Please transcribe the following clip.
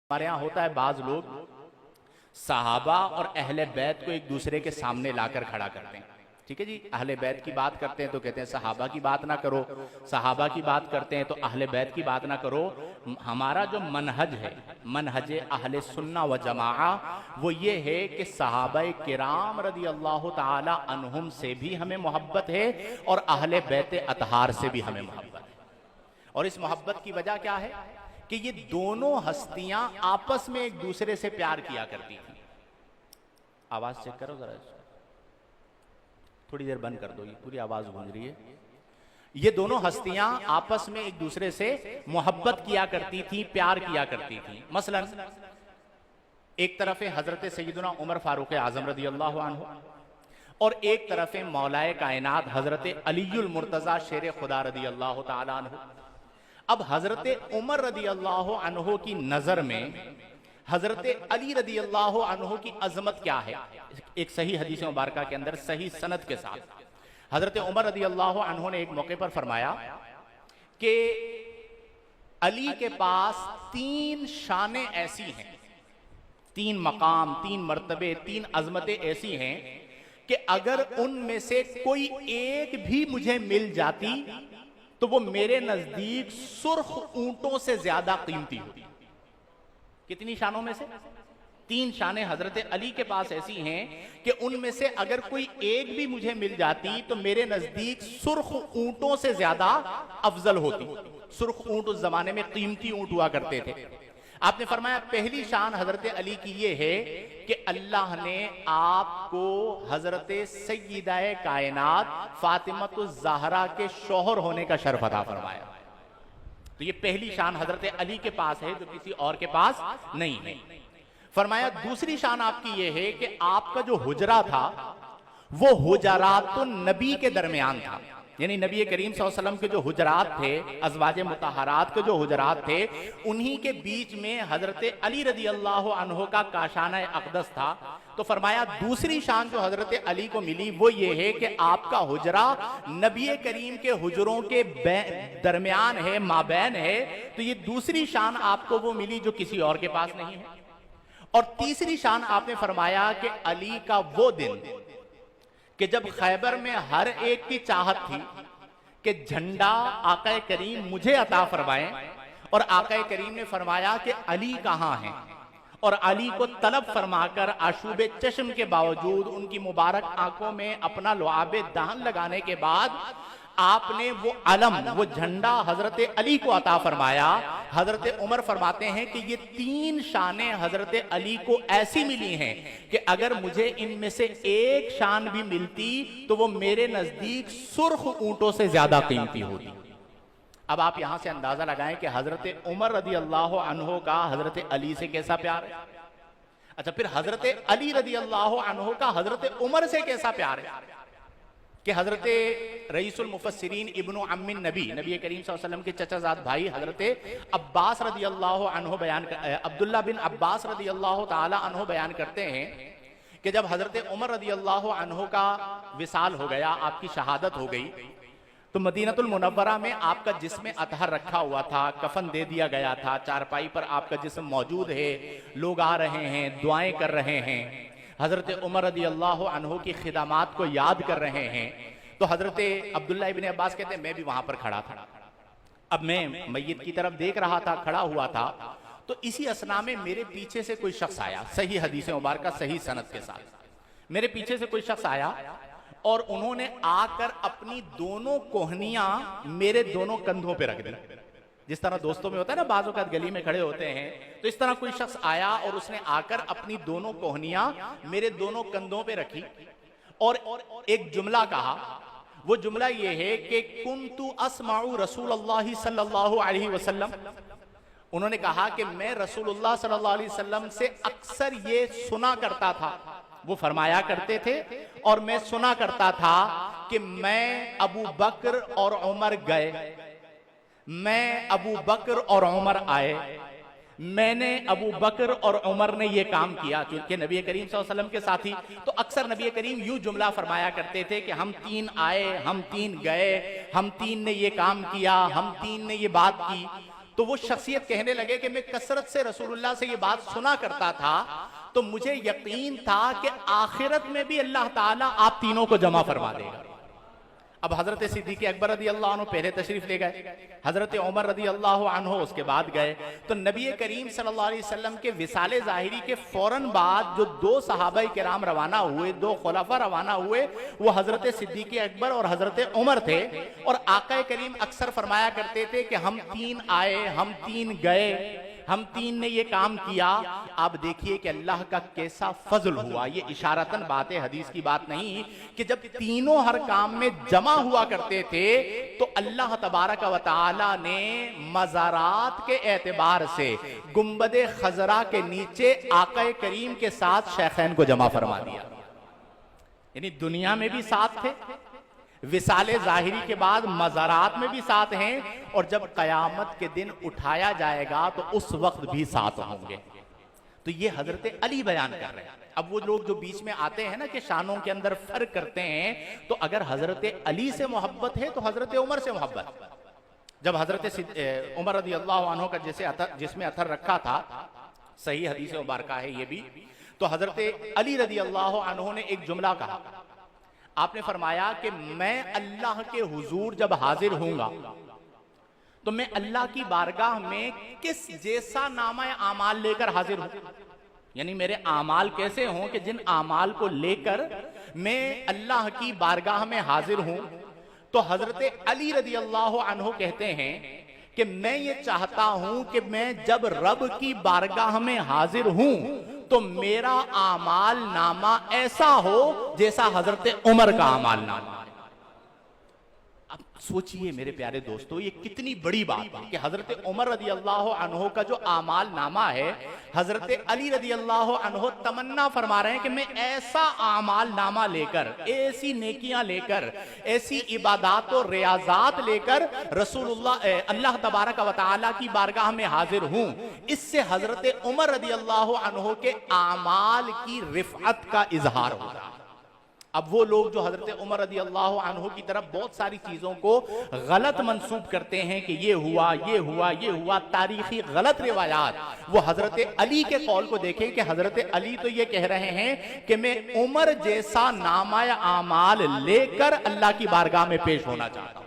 हमारे यहाँ होता है, बाज लोग सहाबा और अहले बैत को एक दूसरे के सामने लाकर खड़ा करते हैं। ठीक है जी, अहले बैत की बात करते हैं तो कहते हैं सहाबा की बात ना करो, सहाबा की बात करते हैं तो अहले बैत की बात ना करो। हमारा जो मनहज है, मनहज अहले सुन्ना व जमाआ, वो ये है कि सहाबा किराम रदी अल्लाह ताला अन्हुम से भी हमें मोहब्बत है और अहले बैत अतहार से भी हमें मोहब्बत है। और इस मोहब्बत की वजह क्या है कि ये दोनों हस्तियां आपस में एक दूसरे से प्यार किया करती थी। आवाज चेक करो जरा, थोड़ी देर बंद कर दो, ये पूरी आवाज गूंज रही है। ये दोनों हस्तियां आपस में एक दूसरे से मोहब्बत किया करती थी, प्यार किया करती थी। मसलन एक तरफ है हजरत सैयदना उमर फारूक आजम रदी अल्लाह अन्हु और एक तरफ है मौलाए कायनात हजरत अलीउल मुर्तजा शेर खुदा रदी अल्लाह ताला अन्हु। अब हजरत उमर रदी अल्लाह अन्हु की नजर में हजरत अली रदी अल्लाह अन्हु की अजमत क्या है? एक सही हदीस मुबारका के अंदर सही सनद के साथ हजरत उमर रदी अल्लाह अन्हु ने एक मौके पर फरमाया कि अली के पास 3 शानें ऐसी हैं, 3 मकाम, 3 मर्तबे, 3 अजमतें ऐसी हैं कि अगर उनमें से कोई एक भी मुझे मिल जाती तो वो मेरे नजदीक सुर्ख ऊंटों से ज्यादा कीमती होती। कितनी शानों में से? 3 शानें हजरत अली के पास ऐसी हैं कि उनमें से अगर कोई एक भी मुझे मिल जाती तो मेरे नजदीक सुर्ख ऊंटों से ज्यादा अफजल होती। सुर्ख ऊंट उस जमाने में कीमती ऊंट हुआ करते थे। आपने फरमाया पहली शान हजरत अली की ये है कि अल्लाह ने आपको हजरत सय्यदा कायनात फातिमतुज़ ज़हरा के शौहर होने का शर्फ अता फरमाया। तो ये पहली शान हजरत अली के पास है जो किसी और के पास नहीं है। फरमाया दूसरी शान आपकी ये है कि आपका जो हुजरा था वो हुजरातुन नबी के दरमियान था, यानी नबी करीम सल्लल्लाहु अलैहि वसल्लम के जो हुजरात थे, अज़वाज मुतहरात के जो हुजरात थे, उन्हीं के बीच में हजरत अली रदी अल्लाह अन्हु का काशाना अक़दस था। तो फरमाया दूसरी शान जो हजरत अली को मिली वो ये है कि आपका हुजरा नबी करीम के हुजरों के दरमियान है, माबैन है। तो ये दूसरी शान आपको वो मिली जो किसी और के पास नहीं है। और तीसरी शान आपने फरमाया कि अली का वो दिन कि जब खैबर में हर एक की चाहत थी कि झंडा आका करीम मुझे अता फरमाएं, और आका करीम ने फरमाया कि अली कहां है, और अली को तलब फरमाकर आशूबे चश्म के बावजूद उनकी मुबारक आंखों में अपना लुआबे दहन लगाने के बाद आपने वो अलम, वो झंडा हजरत अली को अता फरमाया। हजरत उमर फरमाते हैं कि ये 3 शानें हजरत अली को ऐसी मिली हैं कि अगर मुझे इनमें से एक शान भी मिलती तो वो मेरे नजदीक सुर्ख ऊंटों से ज्यादा कीमती होती। अब आप यहां से अंदाजा लगाएं कि हजरत उमर रदी अल्लाह अन्हु का हजरत अली से कैसा प्यार है। अच्छा, फिर हजरत अली रदी अल्लाह अन्हु का हजरत उमर से कैसा प्यार है कि हजरत रईसुल मुफस्सिरीन इब्नु अम्मिन नबी, नबी करीम सल्लल्लाहु अलैहि वसल्लम के चचाजाद भाई हजरत अब्बास रदी अल्लाह अन्हु बयान, अब्दुल्ला बिन अब्बास रदी अल्लाह ताला अन्हु बयान करते हैं कि जब हजरत उमर रदी अल्लाह अन्हु का विसाल हो गया, आपकी शहादत हो गई, तो मदीनतुल मुनव्वरा में आपका जिस्म अतहर रखा हुआ था, कफन दे दिया गया था, चारपाई पर आपका जिस्म मौजूद है, लोग आ रहे हैं, दुआएं कर रहे हैं, हजरत उमर रदी अल्लाह अन्हु की खिदमात को याद कर रहे हैं। तो हजरत अब्दुल्ला इब्ने अब्बास कहते हैं मैं भी वहां पर खड़ा था। अब मैं मय्यत की तरफ देख रहा था, खड़ा हुआ था, तो इसी असना में मेरे पीछे से कोई शख्स आया, सही हदीस मुबारका सही सनद के साथ मेरे पीछे से कोई शख्स आया और उन्होंने आकर अपनी दोनों कोहनियां मेरे दोनों कंधों पे रख दी। जिस तरह दोस्तों में होता है ना, बाजों का गली में खड़े होते हैं, तो इस तरह कोई शख्स आया और उसने आकर अपनी दोनों कोहनियां मेरे दोनों कंधों पे रखी और एक जुमला कहा। वो जुमला ये है कि कुन्तु अस्माउ रसूलुल्लाह सल्लल्लाहु अलैहि वसल्लम, उन्होंने कहा कि मैं रसूलुल्लाह सल्लल्लाहु अलैहि वसल्लम से अक्सर ये सुना करता था, वो फरमाया करते थे और मैं सुना करता था कि मैं अबू बकर और उमर गए, मैं अबू बकर और उमर आए, मैंने अबू बकर और उमर ने ये काम किया। क्योंकि नबी करीम सल्लल्लाहु अलैहि वसल्लम के साथी, तो अक्सर नबी करीम यूं जुमला फरमाया करते थे कि हम 3 आए, हम 3 गए, हम 3 ने ये काम किया, हम 3 ने ये बात की। तो वो शख्सियत कहने लगे कि मैं कसरत से रसूलुल्लाह से ये बात सुना करता था, तो मुझे यकीन था कि आखिरत में भी अल्लाह ताला आप तीनों को जमा फरमा देगा। अब हजरत सिद्दीक अकबर रदी अल्लाह अन्हु पहले तशरीफ ले गए, हजरत उमर रदी अल्लाह अन्हु उसके बाद गए। तो नबी करीम सल्लल्लाहु अलैहि वसल्लम के विसाले ज़ाहिरी के फौरन बाद जो दो सहाबाए किराम रवाना हुए, दो खुलाफा रवाना हुए, वो हजरत सिद्दीक अकबर और हजरत उमर थे। और आका करीम अक्सर फरमाया करते थे कि हम तीन आए, हम तीन गए, हम तीन ने ये काम किया। आप देखिए कि अल्लाह का कैसा फजल हुआ। ये इशारतन बात है, हदीस की बात नहीं, कि जब तीनों हर काम में जमा हुआ करते थे तो अल्लाह तबारक व तआला ने मज़ारात के एतबार से गुंबदे खजरा के नीचे आका करीम के साथ शैखैन को जमा फरमा दिया। यानी दुनिया में भी साथ थे, विसाले ज़ाहिरी के बाद मज़ारात में भी साथ हैं, और जब क़यामत के दिन उठाया जाएगा तो उस वक्त भी साथ होंगे। तो ये हजरत अली बयान कर रहे हैं। अब वो लोग जो बीच में आते हैं ना कि शानों के अंदर फर्क करते हैं, तो अगर हजरत अली से मोहब्बत है तो हजरत उमर से मोहब्बत। जब हजरत उमर रज़ी अल्लाह अन्हु का जिसमें अथर रखा था, सही हदीस मुबारक है ये भी, तो हजरत अली रज़ी अल्लाह अन्हु ने एक जुमला कहा। आपने फरमाया कि मैं अल्लाह के हुजूर जब हाजिर होऊंगा तो मैं अल्लाह की बारगाह में किस जैसा नामा आमाल लेकर हाजिर हूं, यानी मेरे आमाल कैसे हों कि जिन आमाल को लेकर मैं अल्लाह की बारगाह में हाजिर हूं। तो हजरत अली रज़ी अल्लाह अन्हु कहते हैं कि मैं ये चाहता हूं कि मैं जब रब की बारगाह में हाजिर हूं तो मेरा आमाल नामा ऐसा हो जैसा हजरत उमर का आमाल नामा। अब सोचिए मेरे प्यारे दोस्तों, ये कितनी बड़ी बात है कि हजरत उमर रज़ी अल्लाह अन्हु का जो आमाल नामा है, हजरत अली रज़ी अल्लाह अन्हु तमन्ना फरमा रहे हैं कि मैं ऐसा आमाल नामा लेकर, ऐसी नेकियां लेकर, ऐसी इबादत और रियाजात लेकर रसूलुल्लाह अल्लाह तबारक व तआला की बारगाह में हाजिर हूं। इससे हजरत उमर रज़ी अल्लाह अन्हु के आमाल की रिफ़अत का इजहार हो रहा है। अब वो लोग जो हजरत उमर रज़ी अल्लाह अन्हु की तरफ बहुत सारी चीजों को गलत मंसूब करते हैं कि ये हुआ, ये हुआ, ये हुआ, तारीखी गलत रिवायात, वो हजरत अली के कौल को देखें कि हजरत अली तो ये कह रहे हैं कि मैं उमर जैसा नामा आमाल लेकर अल्लाह की बारगाह में पेश होना चाहता हूं।